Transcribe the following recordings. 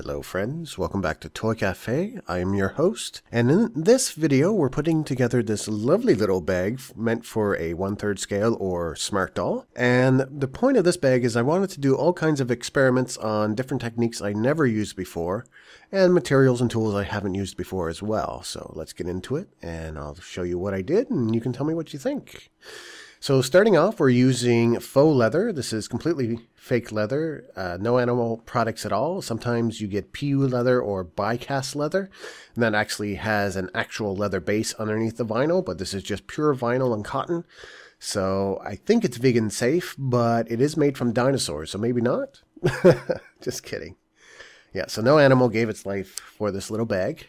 Hello friends, welcome back to Toy Cafe. I am your host, and in this video we're putting together this lovely little bag meant for a 1/3 scale or smart doll. And the point of this bag is I wanted to do all kinds of experiments on different techniques I never used before, and materials and tools I haven't used before as well. So let's get into it, and I'll show you what I did, and you can tell me what you think. So starting off, we're using faux leather. This is completely fake leather, no animal products at all. Sometimes you get PU leather or die-cast leather, and that actually has an actual leather base underneath the vinyl, but this is just pure vinyl and cotton. So I think it's vegan safe, but it is made from dinosaurs, so maybe not. Just kidding. Yeah, so no animal gave its life for this little bag.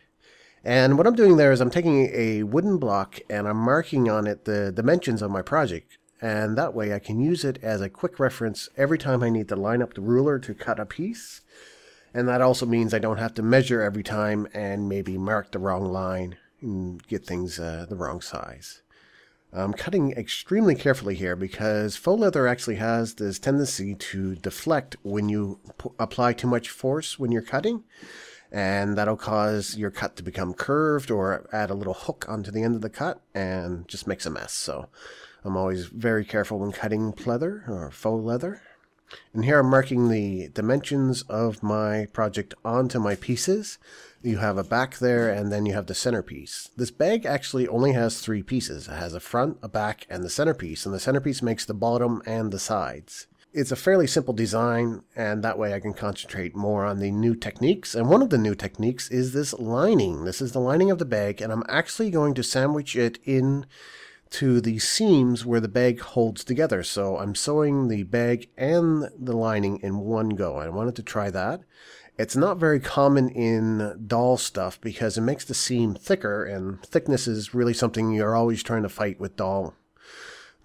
And what I'm doing there is I'm taking a wooden block and I'm marking on it the dimensions of my project. And that way I can use it as a quick reference every time I need to line up the ruler to cut a piece. And that also means I don't have to measure every time and maybe mark the wrong line and get things the wrong size. I'm cutting extremely carefully here because faux leather actually has this tendency to deflect when you apply too much force when you're cutting. And that'll cause your cut to become curved or add a little hook onto the end of the cut and just makes a mess. So I'm always very careful when cutting pleather or faux leather. And here I'm marking the dimensions of my project onto my pieces. You have a back there and then you have the centerpiece. This bag actually only has 3 pieces. It has a front, a back, and the centerpiece. And the centerpiece makes the bottom and the sides. It's a fairly simple design, and that way I can concentrate more on the new techniques. And one of the new techniques is this lining. This is the lining of the bag, and I'm actually going to sandwich it in to the seams where the bag holds together. So I'm sewing the bag and the lining in one go. I wanted to try that. It's not very common in doll stuff because it makes the seam thicker, and thickness is really something you're always trying to fight with doll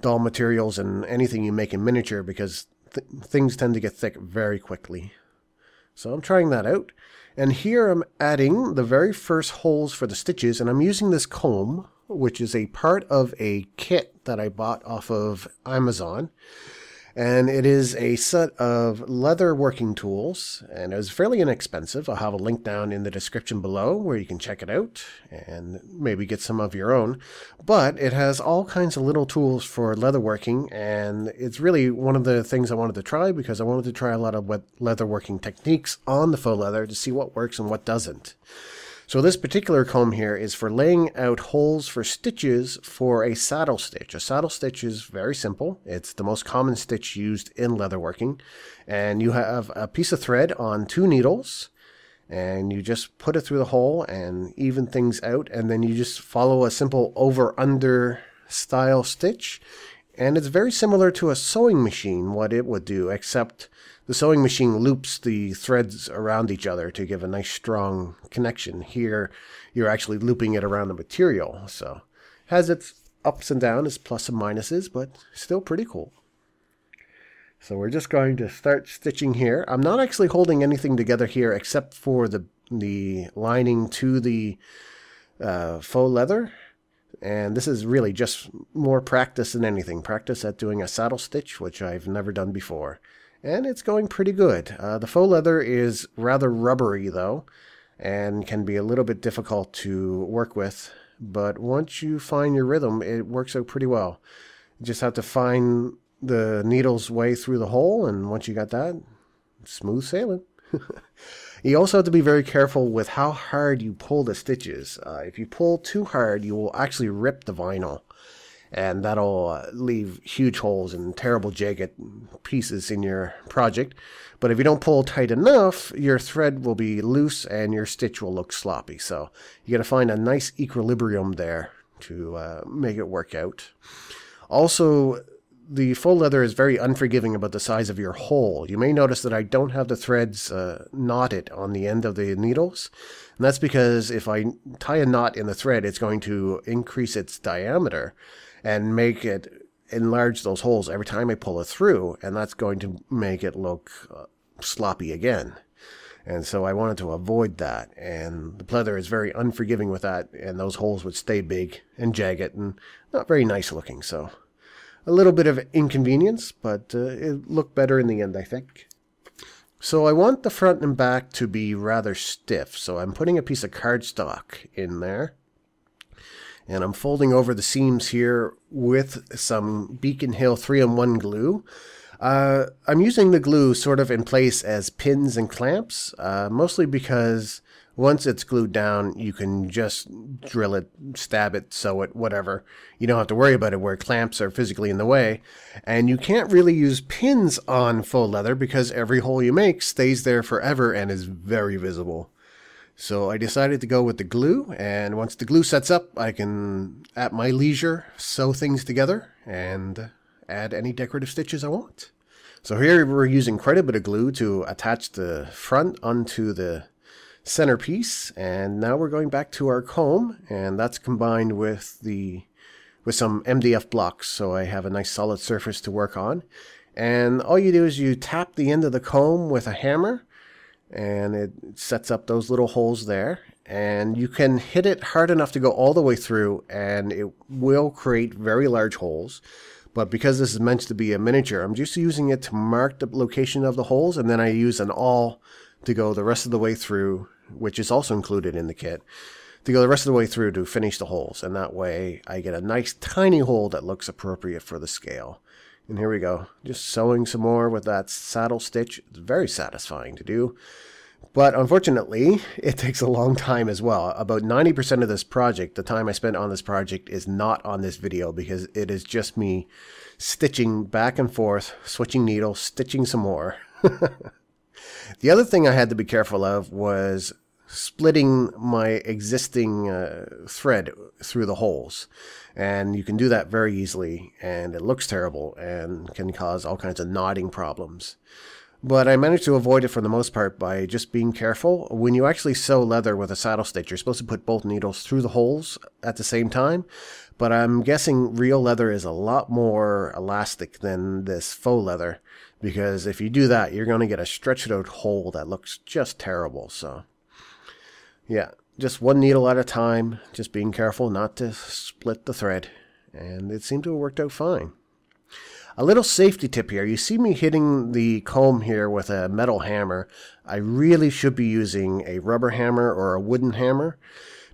materials and anything you make in miniature because things tend to get thick very quickly. So I'm trying that out. And here I'm adding the very first holes for the stitches, and I'm using this comb, which is a part of a kit that I bought off of Amazon. And it is a set of leather working tools, and it was fairly inexpensive. I'll have a link down in the description below where you can check it out and maybe get some of your own. But it has all kinds of little tools for leather working, and it's really one of the things I wanted to try because I wanted to try a lot of leather working techniques on the faux leather to see what works and what doesn't. So this particular comb here is for laying out holes for stitches for a saddle stitch. A saddle stitch is very simple. It's the most common stitch used in leatherworking. And you have a piece of thread on 2 needles, and you just put it through the hole and even things out, and then you just follow a simple over-under style stitch. And it's very similar to a sewing machine, what it would do, except the sewing machine loops the threads around each other to give a nice strong connection. Here, you're actually looping it around the material. So it has its ups and downs, its plus and minuses, but still pretty cool. So we're just going to start stitching here. I'm not actually holding anything together here except for the lining to the faux leather. And this is really just more practice than anything. Practice at doing a saddle stitch, which I've never done before. And it's going pretty good. The faux leather is rather rubbery though, and can be a little bit difficult to work with. But once you find your rhythm, it works out pretty well. You just have to find the needle's way through the hole, and once you got that, smooth sailing. You also have to be very careful with how hard you pull the stitches. If you pull too hard, you will actually rip the vinyl, and that'll leave huge holes and terrible jagged pieces in your project. But if you don't pull tight enough, your thread will be loose and your stitch will look sloppy. So you got to find a nice equilibrium there to make it work out. Also, the faux leather is very unforgiving about the size of your hole. You may notice that I don't have the threads knotted on the end of the needles. And that's because if I tie a knot in the thread, it's going to increase its diameter and make it enlarge those holes every time I pull it through. And that's going to make it look sloppy again. And so I wanted to avoid that. And the pleather is very unforgiving with that. And those holes would stay big and jagged and not very nice looking. So a little bit of inconvenience, but it looked better in the end, I think. So I want the front and back to be rather stiff, so I'm putting a piece of cardstock in there. And I'm folding over the seams here with some Beacon Hill 3-in-1 glue. I'm using the glue sort of in place as pins and clamps, mostly because once it's glued down, you can just drill it, stab it, sew it, whatever. You don't have to worry about it where clamps are physically in the way. And you can't really use pins on faux leather because every hole you make stays there forever and is very visible. So I decided to go with the glue, and once the glue sets up, I can, at my leisure, sew things together and add any decorative stitches I want. So here we're using quite a bit of glue to attach the front onto the centerpiece, and now we're going back to our comb, and that's combined with some MDF blocks, so I have a nice solid surface to work on. And all you do is you tap the end of the comb with a hammer, and it sets up those little holes there, and you can hit it hard enough to go all the way through, and it will create very large holes. But because this is meant to be a miniature, I'm just using it to mark the location of the holes, and then I use an awl to go the rest of the way through, which is also included in the kit, to go the rest of the way through to finish the holes. And that way I get a nice tiny hole that looks appropriate for the scale. And here we go, just sewing some more with that saddle stitch. It's very satisfying to do. But unfortunately, it takes a long time as well. About 90% of this project, the time I spent on this project, is not on this video because it is just me stitching back and forth, switching needles, stitching some more. The other thing I had to be careful of was splitting my existing thread through the holes. And you can do that very easily, and it looks terrible and can cause all kinds of knotting problems. But I managed to avoid it for the most part by just being careful. When you actually sew leather with a saddle stitch, you're supposed to put both needles through the holes at the same time. But I'm guessing real leather is a lot more elastic than this faux leather, because if you do that, you're going to get a stretched out hole that looks just terrible. So yeah, just one needle at a time, just being careful not to split the thread. And it seemed to have worked out fine. A little safety tip here. You see me hitting the comb here with a metal hammer. I really should be using a rubber hammer or a wooden hammer,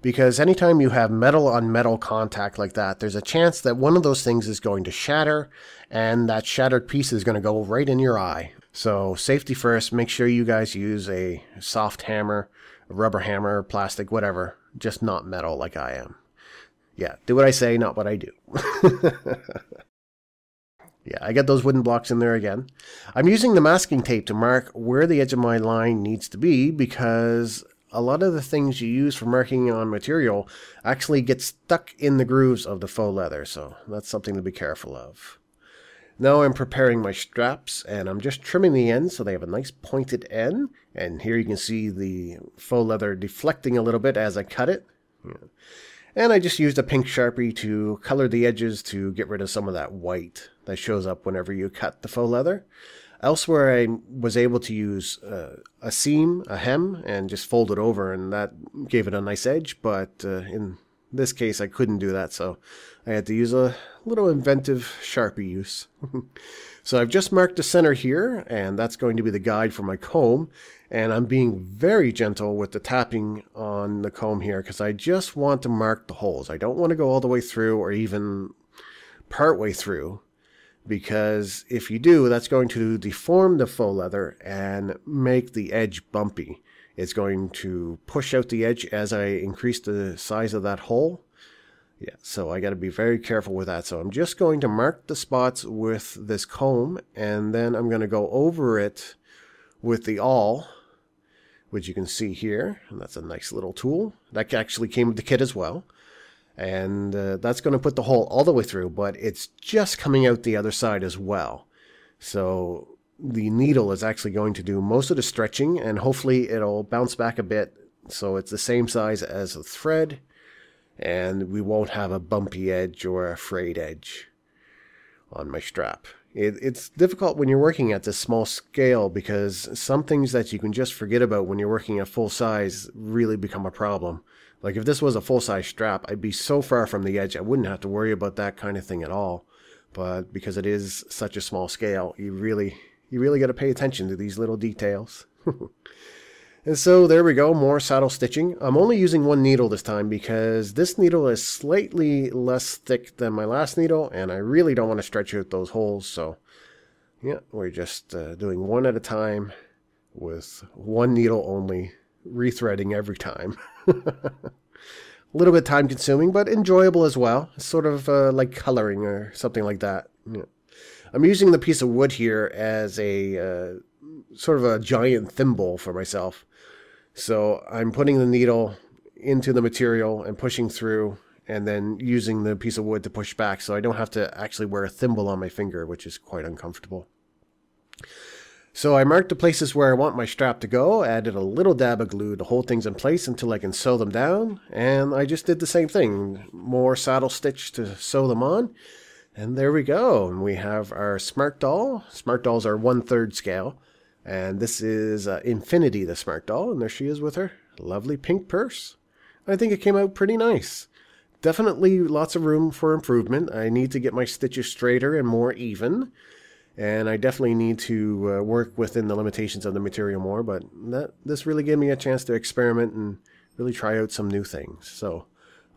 because anytime you have metal on metal contact like that, there's a chance that one of those things is going to shatter, and that shattered piece is going to go right in your eye. So safety first, make sure you guys use a soft hammer, a rubber hammer, plastic, whatever, just not metal like I am. Yeah, do what I say, not what I do. Yeah, I got those wooden blocks in there again. I'm using the masking tape to mark where the edge of my line needs to be, because a lot of the things you use for marking on material actually get stuck in the grooves of the faux leather, so that's something to be careful of. Now I'm preparing my straps, and I'm just trimming the ends so they have a nice pointed end. And here you can see the faux leather deflecting a little bit as I cut it. Yeah. And I just used a pink Sharpie to color the edges to get rid of some of that white that shows up whenever you cut the faux leather. Elsewhere, I was able to use a seam, a hem, and just fold it over, and that gave it a nice edge. But in this case, I couldn't do that, so I had to use a little inventive Sharpie use. So I've just marked the center here, and that's going to be the guide for my comb. And I'm being very gentle with the tapping on the comb here, because I just want to mark the holes. I don't want to go all the way through or even part way through, because if you do, that's going to deform the faux leather and make the edge bumpy. It's going to push out the edge as I increase the size of that hole. Yeah, so I got to be very careful with that. So I'm just going to mark the spots with this comb, and then I'm going to go over it with the awl, which you can see here. And that's a nice little tool. That actually came with the kit as well. And that's going to put the hole all the way through, but it's just coming out the other side as well. So the needle is actually going to do most of the stretching, and hopefully it'll bounce back a bit so it's the same size as the thread, and we won't have a bumpy edge or a frayed edge on my strap. It's difficult when you're working at this small scale, because some things that you can just forget about when you're working at full size really become a problem. Like if this was a full-size strap, I'd be so far from the edge I wouldn't have to worry about that kind of thing at all. But because it is such a small scale, you really You really got to pay attention to these little details. And so there we go, more saddle stitching. I'm only using one needle this time because this needle is slightly less thick than my last needle, and I really don't want to stretch out those holes. So yeah, we're just doing one at a time with one needle only, rethreading every time. A little bit time consuming, but enjoyable as well. It's sort of like coloring or something like that. Yeah. I'm using the piece of wood here as a sort of a giant thimble for myself. So I'm putting the needle into the material and pushing through, and then using the piece of wood to push back, so I don't have to actually wear a thimble on my finger, which is quite uncomfortable. So I marked the places where I want my strap to go, added a little dab of glue to hold things in place until I can sew them down, and I just did the same thing. More saddle stitch to sew them on, and there we go. And we have our Smart Doll. Smart Dolls are 1/3 scale. And this is Infinity, the Smart Doll, and there she is with her lovely pink purse. I think it came out pretty nice. Definitely lots of room for improvement. I need to get my stitches straighter and more even, and I definitely need to work within the limitations of the material more, but this really gave me a chance to experiment and really try out some new things. So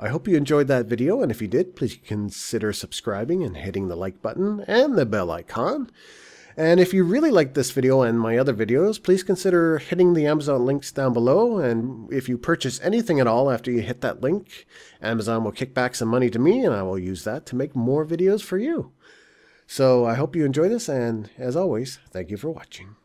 I hope you enjoyed that video, and if you did, please consider subscribing and hitting the like button and the bell icon. And if you really like this video and my other videos, please consider hitting the Amazon links down below. And if you purchase anything at all after you hit that link, Amazon will kick back some money to me, and I will use that to make more videos for you. So I hope you enjoy this, and as always, thank you for watching.